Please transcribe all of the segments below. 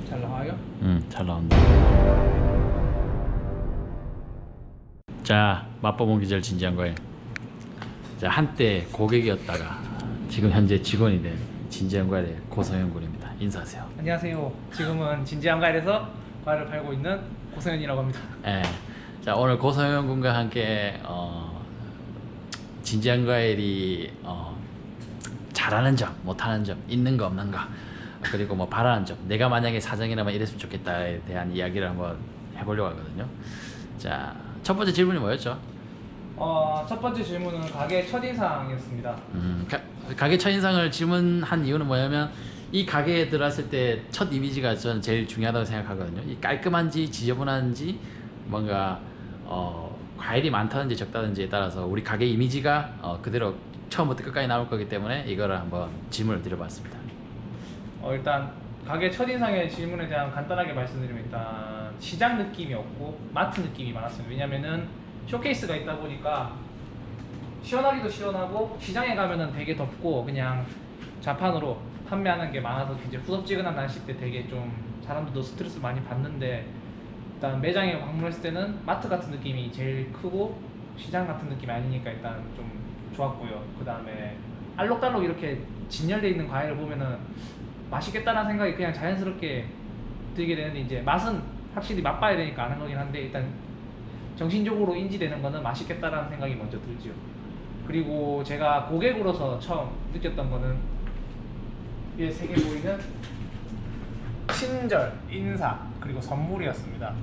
잘 나와요? 잘 나온다. 자, 맛보본 기절 진지한 거예요. 자, 한때 고객이었다가 지금 현재 직원이 된 진지한 과일의 고성현 군입니다. 인사하세요. 안녕하세요. 지금은 진지한 과일에서 과일을 팔고 있는 고성현이라고 합니다. 예. 자, 오늘 고성현 군과 함께 진지한 과일이 잘하는 점, 못하는 점, 있는 거 없는 거, 그리고 뭐 바라는 점, 내가 만약에 사장이라면 이랬으면 좋겠다에 대한 이야기를 한번 해보려고 하거든요. 자, 첫 번째 질문이 뭐였죠? 첫 번째 질문은 가게 첫인상이었습니다. 가게 첫인상을 질문한 이유는 뭐냐면 이 가게에 들어왔을 때 첫 이미지가 저는 제일 중요하다고 생각하거든요. 이 깔끔한지 지저분한지 뭔가 과일이 많다든지 적다든지에 따라서 우리 가게 이미지가 그대로 처음부터 끝까지 나올 거기 때문에 이거를 한번 질문을 드려봤습니다. 일단 가게 첫인상의 질문에 대한 간단하게 말씀드리면 일단 시장 느낌이 없고 마트 느낌이 많았습니다. 왜냐면은 쇼케이스가 있다 보니까 시원하기도 시원하고 시장에 가면은 되게 덥고 그냥 자판으로 판매하는 게 많아서 이제 후덥지근한 날씨 때 되게 좀 사람들도 스트레스 많이 받는데 일단 매장에 방문했을 때는 마트 같은 느낌이 제일 크고 시장 같은 느낌이 아니니까 일단 좀 좋았고요. 그 다음에 알록달록 이렇게 진열되어 있는 과일을 보면은 맛있겠다는 생각이 그냥 자연스럽게 들게 되는데 이제 맛은 확실히 맛봐야 되니까 아는 거긴 한데 일단 정신적으로 인지되는 거는 맛있겠다라는 생각이 먼저 들죠. 그리고 제가 고객으로서 처음 느꼈던 거는 위에 세 개 보이는 친절, 인사, 그리고 선물이었습니다.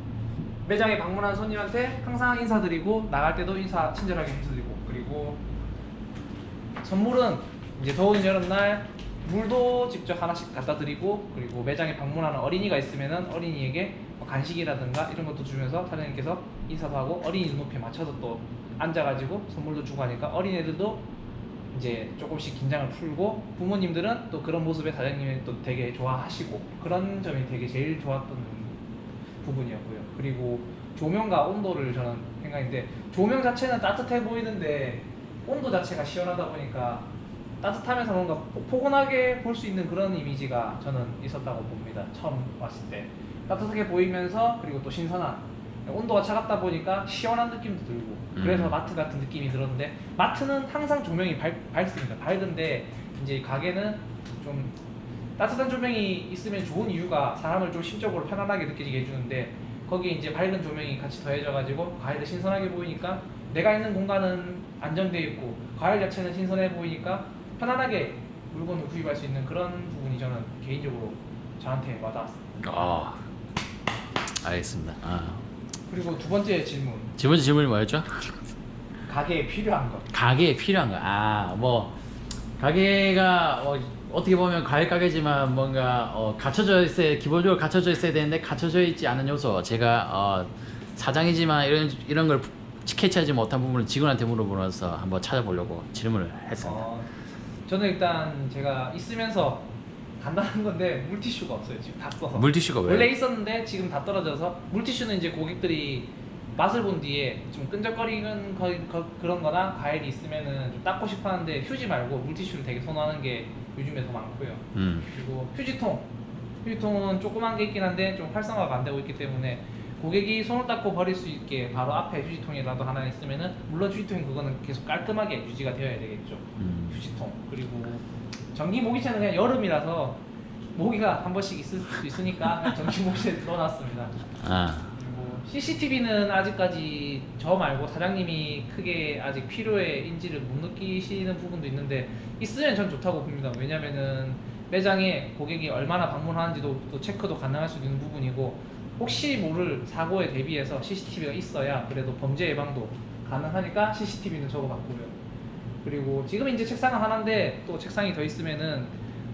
매장에 방문한 손님한테 항상 인사드리고 나갈 때도 친절하게 인사드리고 그리고 선물은 이제 더운 여름날 물도 직접 하나씩 갖다 드리고 그리고 매장에 방문하는 어린이가 있으면은 어린이에게 뭐 간식이라든가 이런 것도 주면서 사장님께서 인사도 하고 어린이 눈높이에 맞춰서 또 앉아가지고 선물도 주고 하니까 어린애들도 이제 조금씩 긴장을 풀고 부모님들은 또 그런 모습에 사장님이 또 되게 좋아하시고 그런 점이 되게 제일 좋았던 부분이었고요. 그리고 조명과 온도를 저는 생각했는데 조명 자체는 따뜻해 보이는데 온도 자체가 시원하다 보니까 따뜻하면서 뭔가 포근하게 볼 수 있는 그런 이미지가 저는 있었다고 봅니다. 처음 왔을 때 따뜻하게 보이면서 그리고 또 신선한 온도가 차갑다 보니까 시원한 느낌도 들고 그래서 마트 같은 느낌이 들었는데 마트는 항상 조명이 밝습니다. 밝은데 이제 가게는 좀 따뜻한 조명이 있으면 좋은 이유가 사람을 좀 심적으로 편안하게 느껴지게 해주는데 거기에 이제 밝은 조명이 같이 더해져 가지고 과일도 신선하게 보이니까 내가 있는 공간은 안정되어 있고 과일 자체는 신선해 보이니까 편안하게 물건을 구입할 수 있는 그런 부분이 저는 개인적으로 저한테 와닿았습니다. 알겠습니다. 그리고 두 번째 질문. 두 번째 질문이 뭐였죠? 가게에 필요한 것. 가게에 필요한 거. 뭐 가게가 어떻게 보면 과일 가게지만 뭔가 갖춰져 있어야 기본적으로 갖춰져 있어야 되는데 갖춰져 있지 않은 요소. 제가 사장이지만 이런 걸 캐치하지 못한 부분을 직원한테 물어보면서 한번 찾아보려고 질문을 했습니다. 저는 일단 제가 있으면서 간단한 건데 물티슈가 없어요. 지금 다 써서. 물티슈가 왜요? 원래 있었는데 지금 다 떨어져서 물티슈는 이제 고객들이 맛을 본 뒤에 좀 끈적거리는 그런 거나 과일이 있으면은 좀 닦고 싶어 하는데 휴지 말고 물티슈를 되게 선호하는 게 요즘에 더 많고요. 그리고 휴지통은 조그만 게 있긴 한데 좀 활성화가 안 되고 있기 때문에 고객이 손을 닦고 버릴 수 있게 바로 앞에 휴지통이라도 하나 있으면은 물론 휴지통이 그거는 계속 깔끔하게 유지가 되어야 되겠죠. 휴지통 그리고 전기 모기채는 그냥 여름이라서 모기가 한 번씩 있을 수 있으니까 그냥 전기 모기채 넣어놨습니다. 그리고 CCTV는 아직까지 저 말고 사장님이 크게 아직 필요의 인지를 못 느끼시는 부분도 있는데 있으면 전 좋다고 봅니다. 왜냐면은 매장에 고객이 얼마나 방문하는지도 또 체크도 가능할 수 있는 부분이고 혹시 모를 사고에 대비해서 CCTV가 있어야 그래도 범죄 예방도 가능하니까 CCTV는 적어봤고요. 그리고 지금 이제 책상은 하나인데 또 책상이 더 있으면은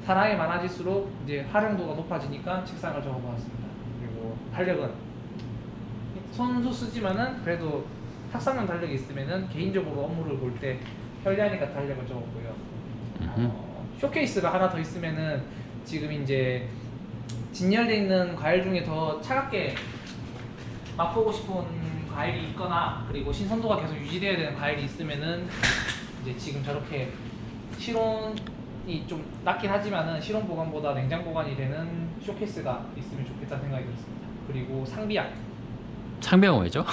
사람이 많아질수록 이제 활용도가 높아지니까 책상을 적어봤습니다. 그리고 달력은 손수 쓰지만은 그래도 탁상용 달력이 있으면은 개인적으로 업무를 볼 때 편리하니까 달력을 적었고요. 쇼케이스가 하나 더 있으면은 지금 이제 진열되어 있는 과일 중에 더 차갑게 맛보고 싶은 과일이 있거나 그리고 신선도가 계속 유지되어야 되는 과일이 있으면은 이제 지금 저렇게 실온 보관이 좀 낮긴 하지만은 실온 보관보다 냉장 보관이 되는 쇼케이스가 있으면 좋겠다 생각이 들었습니다. 그리고 상비약. 상병은 왜죠?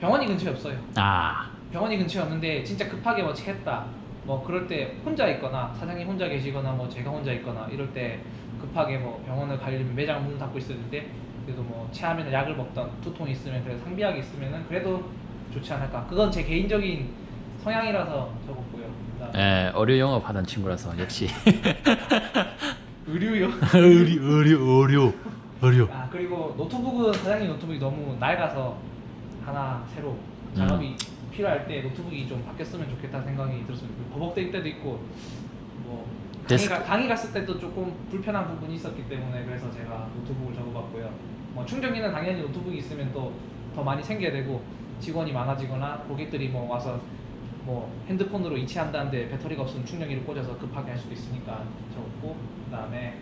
병원이 근처에 없어요. 아, 병원이 근처에 없는데 진짜 급하게 뭐 했다. 뭐 그럴 때 혼자 있거나 사장님 혼자 계시거나 뭐 제가 혼자 있거나 이럴 때 급하게 뭐 병원을 가려면 매장 문을 닫고 있었는데 그래도 뭐 체하면 약을 먹던 두통이 있으면 그래도 상비약이 있으면은 그래도 좋지 않을까. 그건 제 개인적인 성향이라서 적었고요. 그다음에 예, 의료 영업하던 친구라서 역시 의류요. 의료. 아 그리고 노트북은 사장님 노트북이 너무 낡아서 하나 새로 작업이 필요할 때 노트북이 좀 바뀌었으면 좋겠다는 생각이 들었습니다. 버벅댈 때도 있고 뭐 강의 갔을 때도 조금 불편한 부분이 있었기 때문에 그래서 제가 노트북을 적어봤고요. 뭐 충전기는 당연히 노트북이 있으면 또 더 많이 생겨야 되고 직원이 많아지거나 고객들이 뭐 와서 뭐 핸드폰으로 이체한다는데 배터리가 없으면 충전기를 꽂아서 급하게 할 수도 있으니까 적었고 그다음에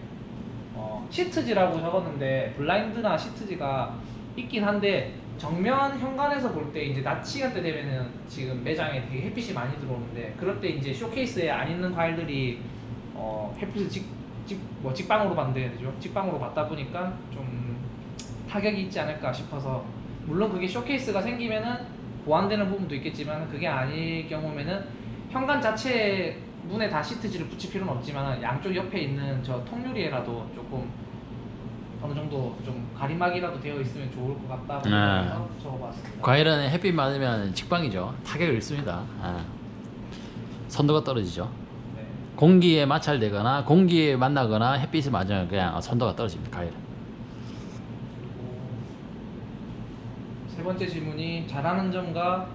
시트지라고 적었는데 블라인드나 시트지가 있긴 한데 정면 현관에서 볼 때 이제 낮 시간대 되면은 지금 매장에 되게 햇빛이 많이 들어오는데 그럴 때 이제 쇼케이스에 안 있는 과일들이 햇빛을 직방으로 받는다야 되죠. 직방으로 받다 보니까 좀 타격이 있지 않을까 싶어서 물론 그게 쇼케이스가 생기면은 보완되는 부분도 있겠지만 그게 아닐 경우면은 현관 자체 문에 다 시트지를 붙일 필요는 없지만 양쪽 옆에 있는 저 통유리에라도 조금 어느 정도 좀 가림막이라도 되어 있으면 좋을 것 같다고 생각해서 적어봤습니다. 과일은 햇빛 맞으면 직방이죠. 타격을 입습니다. 아. 선도가 떨어지죠. 네. 공기에 마찰되거나 공기에 만나거나 햇빛이 맞으면 그냥 선도가 떨어집니다. 과일은. 세 번째 질문이 잘하는 점과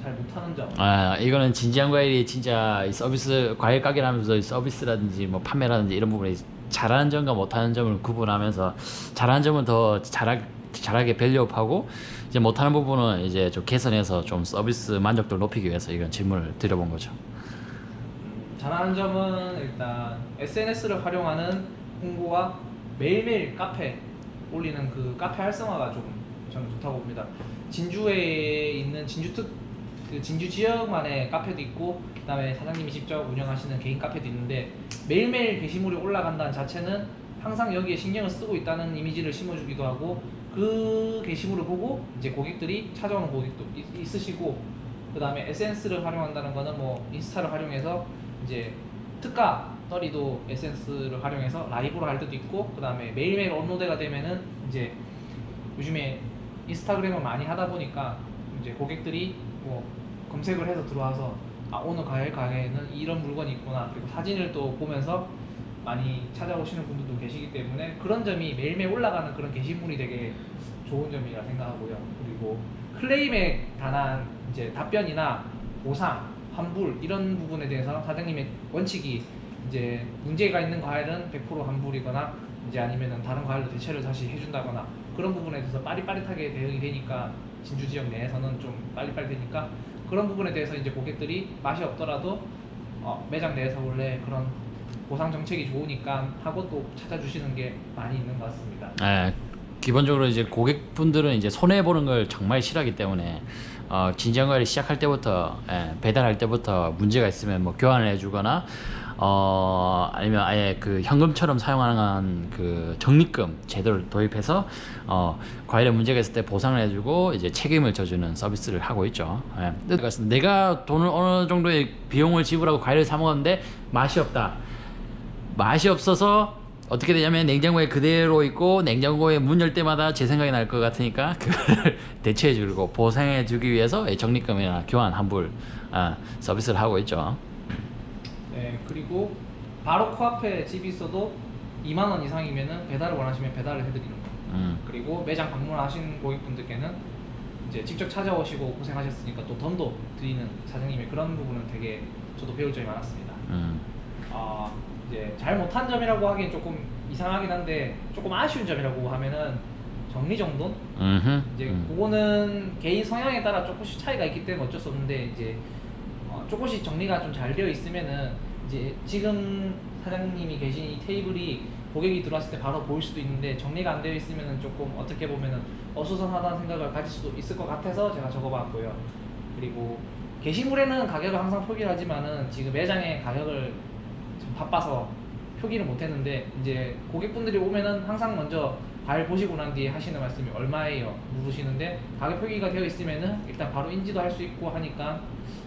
잘 못하는 점. 아, 이거는 진지한 과일이 진짜 이 서비스 과일 가게를 하면서 서비스라든지 뭐 판매라든지 이런 부분에 잘하는 점과 못하는 점을 구분하면서 잘하는 점은 더 잘하게 밸류업하고 이제 못하는 부분은 이제 좀 개선해서 좀 서비스 만족도를 높이기 위해서 이런 질문을 드려본 거죠. 잘하는 점은 일단 SNS를 활용하는 홍보와 매일매일 카페 올리는 그 카페 활성화가 좀 저는 좋다고 봅니다. 진주에 있는 그 진주 지역만의 카페도 있고 그다음에 사장님이 직접 운영하시는 개인 카페도 있는데 매일매일 게시물이 올라간다는 자체는 항상 여기에 신경을 쓰고 있다는 이미지를 심어주기도 하고 그 게시물을 보고 이제 고객들이 찾아오는 고객도 있으시고 그다음에 SNS를 활용한다는 거는 뭐 인스타를 활용해서 이제 특가 떨이도 SNS를 활용해서 라이브로 할 때도 있고 그다음에 매일매일 업로드가 되면은 이제 요즘에 인스타그램을 많이 하다 보니까 이제 고객들이 뭐 검색을 해서 들어와서 아 오늘 과일 가게에는 이런 물건이 있구나 그리고 사진을 또 보면서 많이 찾아오시는 분들도 계시기 때문에 그런 점이 매일매일 올라가는 그런 게시물이 되게 좋은 점이라 생각하고요. 그리고 클레임에 관한 이제 답변이나 보상, 환불 이런 부분에 대해서 사장님의 원칙이 이제 문제가 있는 과일은 100% 환불이거나 이제 아니면은 다른 과일로 대체를 다시 해준다거나 그런 부분에 대해서 빠릿빠릿하게 대응이 되니까 진주 지역 내에서는 좀 빨리빨리 되니까 그런 부분에 대해서 이제 고객들이 맛이 없더라도 매장 내에서 원래 그런 보상 정책이 좋으니까 하고 또 찾아주시는 게 많이 있는 것 같습니다. 예, 기본적으로 이제 고객분들은 이제 손해 보는 걸 정말 싫어하기 때문에 진지한 과일을 시작할 때부터 배달할 때부터 문제가 있으면 뭐 교환을 해주거나 아니면 아예 그 현금처럼 사용하는 그 적립금 제도를 도입해서 과일에 문제가 있을 때 보상을 해주고 이제 책임을 져주는 서비스를 하고 있죠. 내가 돈을 어느 정도의 비용을 지불하고 과일을 사 먹었는데 맛이 없다. 맛이 없어서 어떻게 되냐면 냉장고에 그대로 있고 냉장고에 문 열 때마다 제 생각이 날 것 같으니까 그걸 대체해 주고 보상해 주기 위해서 적립금이나 교환 환불 서비스를 하고 있죠. 네, 그리고 바로 코앞에 집이 있어도 2만 원 이상이면은 배달을 원하시면 배달을 해드리는 거. 그리고 매장 방문하신 고객분들께는 이제 직접 찾아오시고 고생하셨으니까 또 돈도 드리는 사장님의 그런 부분은 되게 저도 배울 점이 많았습니다. 이제 잘 못한 점이라고 하기엔 조금 이상하긴 한데 조금 아쉬운 점이라고 하면은 정리정돈? 이제 그거는 개인 성향에 따라 조금씩 차이가 있기 때문에 어쩔 수 없는데 이제 조금씩 정리가 좀 잘 되어 있으면은 이제 지금 사장님이 계신 이 테이블이 고객이 들어왔을 때 바로 보일 수도 있는데 정리가 안 되어 있으면은 조금 어떻게 보면은 어수선하다는 생각을 가질 수도 있을 것 같아서 제가 적어봤고요. 그리고 게시물에는 가격을 항상 표기를 하지만은 지금 매장의 가격을 좀 바빠서 표기를 못했는데 이제 고객분들이 오면은 항상 먼저 과일 보시고 난 뒤에 하시는 말씀이 얼마예요 물으시는데 가격 표기가 되어 있으면은 일단 바로 인지도 할 수 있고 하니까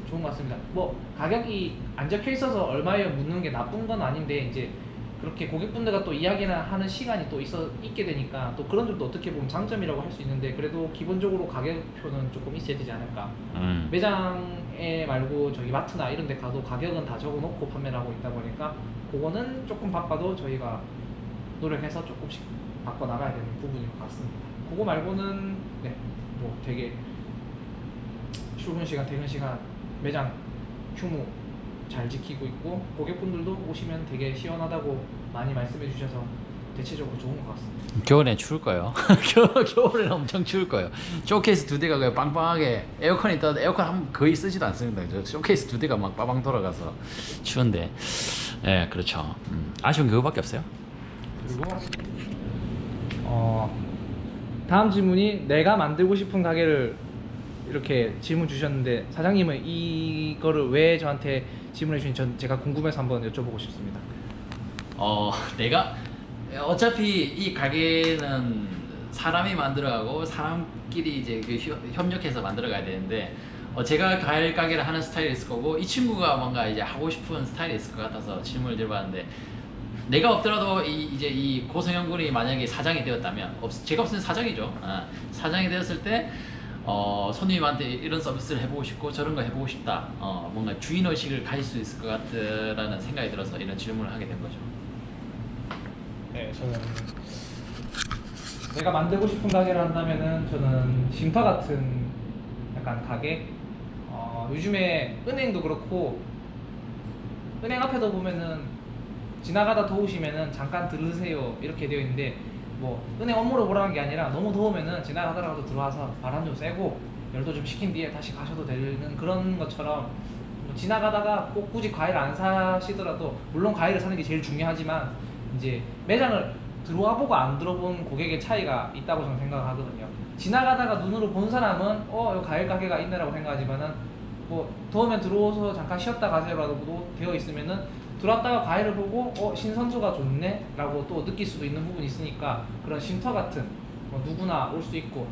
좋은 것 같습니다. 뭐 가격이 안 적혀 있어서 얼마예요 묻는 게 나쁜 건 아닌데 이제 그렇게 고객분들과 또 이야기나 하는 시간이 또 있게 되니까 또 그런 점도 어떻게 보면 장점이라고 할 수 있는데 그래도 기본적으로 가격표는 조금 있어야 되지 않을까. 매장에 말고 저기 마트나 이런 데 가도 가격은 다 적어놓고 판매를 하고 있다 보니까 그거는 조금 바빠도 저희가 노력해서 조금씩 바꿔나가야 되는 부분인 것 같습니다. 그거 말고는 네, 뭐 되게 출근 시간, 퇴근 시간, 매장 휴무 잘 지키고 있고 고객분들도 오시면 되게 시원하다고 많이 말씀해 주셔서 대체적으로 좋은 것 같습니다. 겨울에 추울 거예요. 겨울에는 엄청 추울 거예요. 쇼케이스 2대가 그냥 빵빵하게 에어컨이 있다 에어컨 거의 쓰지도 않습니다. 저 쇼케이스 2대가 막 빠방 돌아가서 추운데, 예, 그렇죠. 아쉬운 게 그거밖에 없어요. 그리고 다음 질문이 내가 만들고 싶은 가게를 이렇게 질문 주셨는데 사장님은 이거를 왜 저한테 질문해 주신 제가 궁금해서 한번 여쭤보고 싶습니다. 내가 어차피 이 가게는 사람이 만들어가고 사람끼리 이제 그 협력해서 만들어가야 되는데 제가 과일 가게를 하는 스타일이 있을 거고 이 친구가 뭔가 이제 하고 싶은 스타일이 있을 것 같아서 질문을 드려봤는데 내가 없더라도 이제 이 고성현 군이 만약에 사장이 되었다면 제가 없으면 사장이죠. 사장이 되었을 때 손님한테 이런 서비스를 해보고 싶고 저런 거 해보고 싶다. 뭔가 주인의식을 가질 수 있을 것 같다라는 생각이 들어서 이런 질문을 하게 된 거죠. 네, 저는 내가 만들고 싶은 가게를 한다면은 저는 쉼터 같은 약간 가게. 요즘에 은행도 그렇고 은행 앞에도 보면은 지나가다 더우시면은 잠깐 들르세요 이렇게 되어 있는데 뭐 은행 업무를 보라는 게 아니라 너무 더우면은 지나가더라도 들어와서 바람 좀 쐬고 열도 좀 식힌 뒤에 다시 가셔도 되는 그런 것처럼 뭐 지나가다가 꼭 굳이 과일 안 사시더라도 물론 과일을 사는 게 제일 중요하지만 이제 매장을 들어와보고 안 들어본 고객의 차이가 있다고 저는 생각하거든요. 지나가다가 눈으로 본 사람은 여기 과일 가게가 있네라고 생각하지만은 뭐 더우면 들어와서 잠깐 쉬었다 가세요라고 되어 있으면은 들어왔다가 과일을 보고 신선도가 좋네 라고 또 느낄 수도 있는 부분이 있으니까 그런 쉼터 같은 누구나 올 수 있고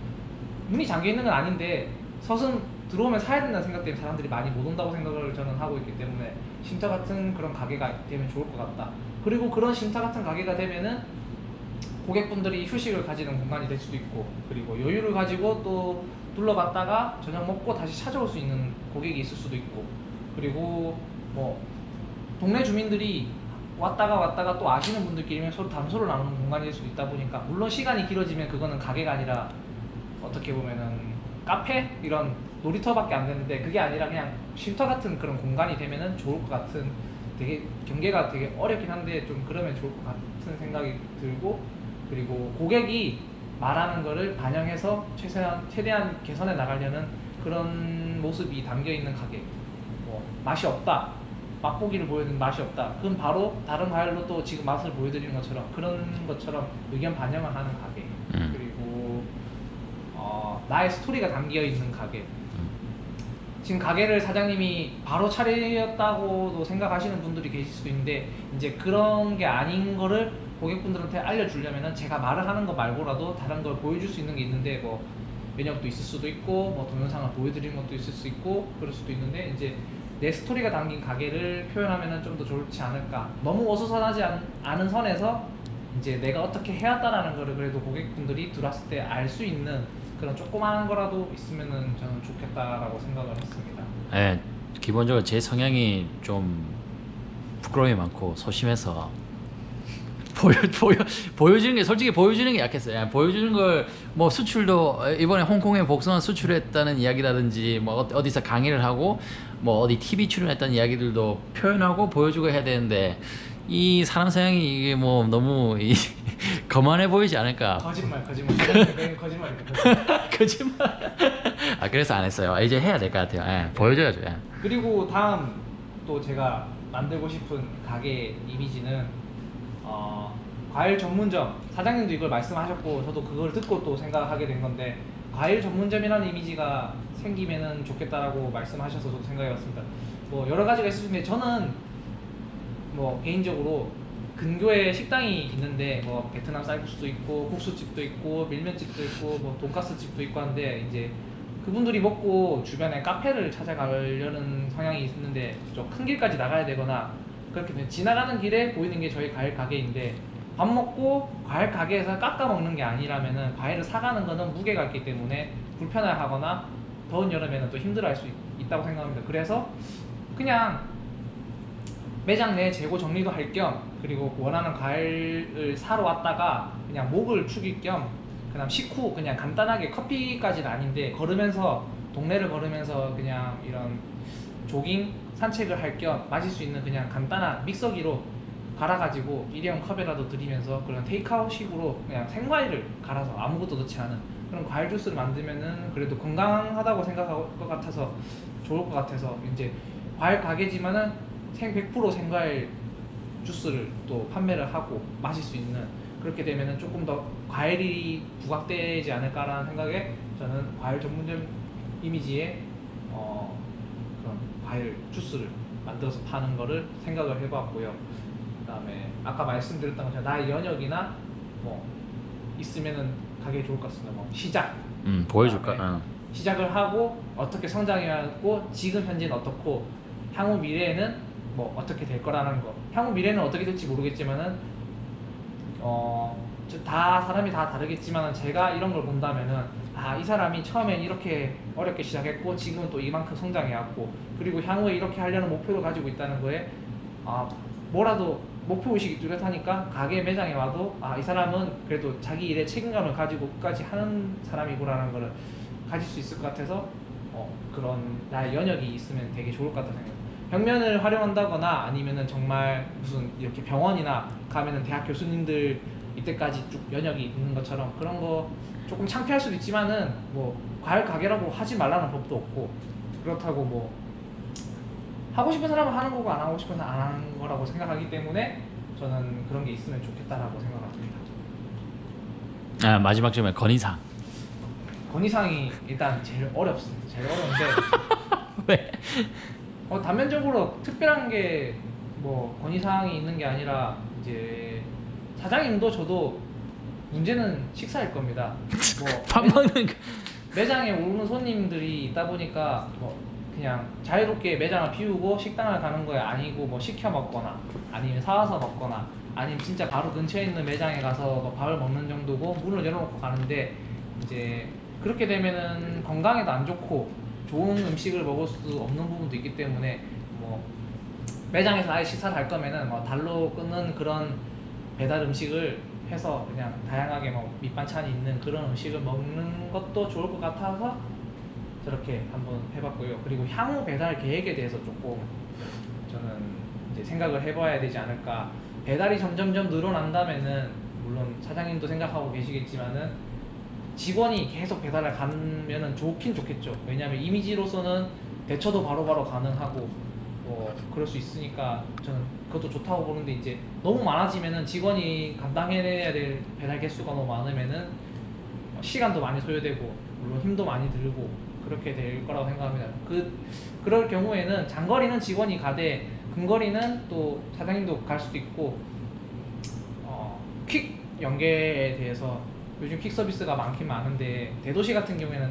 문이 잠겨 있는 건 아닌데 서슴 들어오면 사야 된다는 생각 때문에 사람들이 많이 못 온다고 생각을 저는 하고 있기 때문에 쉼터 같은 그런 가게가 되면 좋을 것 같다. 그리고 그런 쉼터 같은 가게가 되면은 고객분들이 휴식을 가지는 공간이 될 수도 있고 그리고 여유를 가지고 또 둘러봤다가 저녁 먹고 다시 찾아올 수 있는 고객이 있을 수도 있고 그리고 뭐 동네 주민들이 왔다가 또 아시는 분들끼리 서로 담소를 나누는 공간이 될 수도 있다 보니까 물론 시간이 길어지면 그거는 가게가 아니라 어떻게 보면은 카페 이런 놀이터밖에 안 되는데 그게 아니라 그냥 쉼터 같은 그런 공간이 되면은 좋을 것 같은 되게 경계가 되게 어렵긴 한데 좀 그러면 좋을 것 같은 생각이 들고 그리고 고객이 말하는 거를 반영해서 최대한 개선해 나가려는 그런 모습이 담겨 있는 가게. 뭐 맛이 없다. 맛보기를 보여드리는 맛이 없다. 그럼 바로 다른 과일로 또 지금 맛을 보여드리는 것처럼 그런 것처럼 의견 반영을 하는 가게. 그리고 나의 스토리가 담겨 있는 가게. 지금 가게를 사장님이 바로 차렸다고도 생각하시는 분들이 계실 수도 있는데 이제 그런 게 아닌 거를 고객분들한테 알려주려면은 제가 말을 하는 거 말고라도 다른 걸 보여줄 수 있는 게 있는데 뭐 면역도 있을 수도 있고 뭐 동영상을 보여드리는 것도 있을 수 있고 그럴 수도 있는데 이제 내 스토리가 담긴 가게를 표현하면은 좀 더 좋지 않을까. 너무 어수선하지 않은 선에서 이제 내가 어떻게 해왔다라는 거를 그래도 고객분들이 들어왔을 때 알 수 있는 그런 조그마한 거라도 있으면은 저는 좋겠다라고 생각을 했습니다. 네, 기본적으로 제 성향이 좀 부끄러움이 많고 소심해서 보여주는 게 솔직히 보여주는 게 약했어요. 보여주는 걸 뭐 수출도 이번에 홍콩에 복숭아 수출했다는 이야기라든지 뭐 어디서 강의를 하고 뭐 어디 TV 출연했다는 이야기들도 표현하고 보여주고 해야 되는데 이 사람 성향이 이게 뭐 너무 거만해 보이지 않을까. 거짓말 거짓말. 그래서 안 했어요. 이제 해야 될 것 같아요. 보여줘야죠. 그리고 다음 또 제가 만들고 싶은 가게 이미지는 과일 전문점. 사장님도 이걸 말씀하셨고 저도 그걸 듣고 또 생각하게 된 건데 과일 전문점이라는 이미지가 생기면은 좋겠다라고 말씀하셔서 저도 생각해봤습니다. 뭐 여러 가지가 있을 텐데 저는 뭐 개인적으로 근교에 식당이 있는데 뭐 베트남 쌀국수도 있고 국수집도 있고 밀면집도 있고 뭐 돈가스집도 있고 한데 이제 그분들이 먹고 주변에 카페를 찾아가려는 성향이 있는데 좀 큰 길까지 나가야 되거나 그렇게 되면 지나가는 길에 보이는 게 저희 과일 가게인데 밥 먹고 과일 가게에서 깎아 먹는 게 아니라면은 과일을 사가는 거는 무게가 있기 때문에 불편해하거나 더운 여름에는 또 힘들어할 수 있다고 생각합니다. 그래서 그냥 매장 내 재고 정리도 할 겸 그리고 원하는 과일을 사러 왔다가 그냥 목을 축일 겸 그다음 식후 그냥 간단하게 커피까지는 아닌데 걸으면서 동네를 걸으면서 그냥 이런 조깅 산책을 할 겸 마실 수 있는 그냥 간단한 믹서기로 갈아가지고 일회용 컵에라도 드리면서 그런 테이크아웃식으로 그냥 생과일을 갈아서 아무것도 넣지 않은 그런 과일 주스를 만들면은 그래도 건강하다고 생각할 것 같아서 좋을 것 같아서 이제 과일 가게지만은 100% 생과일 주스를 또 판매를 하고 마실 수 있는 그렇게 되면은 조금 더 과일이 부각되지 않을까라는 생각에 저는 과일 전문점 이미지의 그런 과일 주스를 만들어서 파는 거를 생각을 해봤고요. 그다음에 아까 말씀드렸던 것처럼 나의 연역이나 뭐 있으면은 가게 좋을 것 같습니다. 뭐 시작 보여줄까? 시작을 하고 어떻게 성장해왔고 지금 현재는 어떻고 향후 미래에는 뭐 어떻게 될 거라는 거. 향후 미래는 어떻게 될지 모르겠지만은 다 사람이 다 다르겠지만은 제가 이런 걸 본다면은 아, 이 사람이 처음엔 이렇게 어렵게 시작했고 지금은 또 이만큼 성장해왔고 그리고 향후에 이렇게 하려는 목표를 가지고 있다는 거에 아, 뭐라도 목표의식이 뚜렷하니까 가게 매장에 와도 아, 이 사람은 그래도 자기 일에 책임감을 가지고 끝까지 하는 사람이구나라는 걸 가질 수 있을 것 같아서 그런 나의 연역이 있으면 되게 좋을 것 같다는 생각합니다. 벽면을 활용한다거나 아니면은 정말 무슨 이렇게 병원이나 가면은 대학 교수님들 이때까지 쭉 연역이 있는 것처럼 그런 거 조금 창피할 수도 있지만은 뭐 과일 가게라고 하지 말라는 법도 없고 그렇다고 뭐 하고 싶은 사람은 하는 거고 안 하고 싶은 사람은 안 하는 거라고 생각하기 때문에 저는 그런 게 있으면 좋겠다라고 생각합니다. 아, 마지막 질문 건의사항. 건의사항이 일단 제일 어렵습니다. 제일 어려운데 왜? 단면적으로 특별한 게 뭐 건의사항이 있는 게 아니라 이제 사장님도 저도 문제는 식사일 겁니다. 뭐 밥 먹는 거. 매장에 오는 손님들이 있다 보니까 뭐 그냥 자유롭게 매장을 비우고 식당을 가는 거에 아니고 뭐 시켜 먹거나 아니면 사와서 먹거나 아니면 진짜 바로 근처에 있는 매장에 가서 뭐 밥을 먹는 정도고 문을 열어놓고 가는데 이제 그렇게 되면은 건강에도 안 좋고 좋은 음식을 먹을 수 없는 부분도 있기 때문에 뭐 매장에서 아예 식사를 할 거면은 뭐 달로 끊는 그런 배달 음식을 해서 그냥 다양하게 뭐 밑반찬이 있는 그런 음식을 먹는 것도 좋을 것 같아서 저렇게 한번 해봤고요. 그리고 향후 배달 계획에 대해서 조금 저는 이제 생각을 해봐야 되지 않을까. 배달이 점점점 늘어난다면은 물론 사장님도 생각하고 계시겠지만은 직원이 계속 배달을 가면은 좋긴 좋겠죠. 왜냐하면 이미지로서는 대처도 바로바로 가능하고 뭐 그럴 수 있으니까 저는 그것도 좋다고 보는데 이제 너무 많아지면은 직원이 감당해내야 될 배달 개수가 너무 많으면은 시간도 많이 소요되고 물론 힘도 많이 들고 그렇게 될 거라고 생각합니다. 그럴 경우에는 장거리는 직원이 가되 근거리는 또 사장님도 갈 수도 있고 퀵 연계에 대해서 요즘 퀵 서비스가 많긴 많은데 대도시 같은 경우에는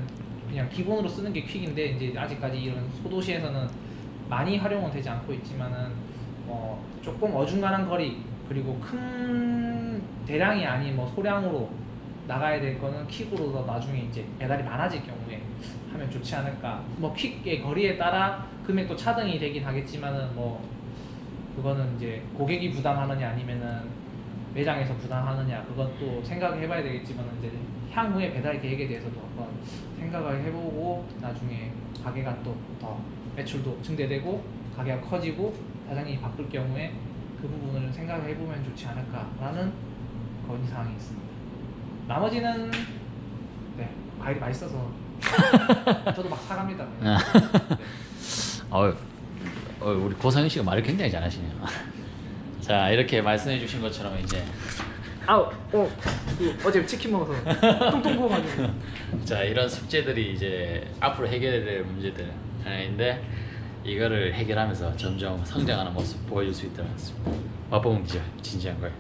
그냥 기본으로 쓰는 게 퀵인데 이제 아직까지 이런 소도시에서는 많이 활용은 되지 않고 있지만은 조금 어중간한 거리 그리고 큰 대량이 아닌 뭐 소량으로 나가야 될 거는 퀵으로 나중에 이제 배달이 많아질 경우에 하면 좋지 않을까. 뭐 퀵의 거리에 따라 금액도 차등이 되긴 하겠지만은 뭐 그거는 이제 고객이 부담하느냐 아니면은 매장에서 부담하느냐 그건 또 생각해봐야 되겠지만 이제 향후의 배달 계획에 대해서도 한번 생각을 해보고 나중에 가게가 또 더 매출도 증대되고 가게가 커지고 사장님이 바쁠 경우에 그 부분을 생각을 해보면 좋지 않을까라는 건의사항이 있습니다. 나머지는 네 과일이 맛있어서 저도 막 사갑니다. 네. 우리 고성현 씨가 말을 굉장히 잘하시네요. 자, 이렇게 말씀해 주신 것처럼 이제 어제 치킨 먹어서 뚱뚱 부어가지고 자, 이런 숙제들이 이제 앞으로 해결해야 될 문제들인데 이거를 해결하면서 점점 성장하는 모습 보여줄 수 있도록 하겠습니다. 맛보면 진지한 거예요.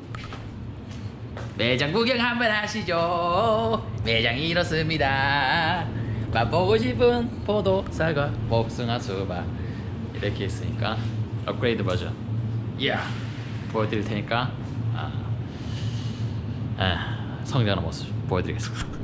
매장 구경 한번 하시죠. 매장이 이렇습니다. 맛보고 싶은 포도, 사과, 복숭아, 수박 이렇게 있으니까 업그레이드 버전 보여드릴 테니까 성장하는 모습 보여드리겠습니다.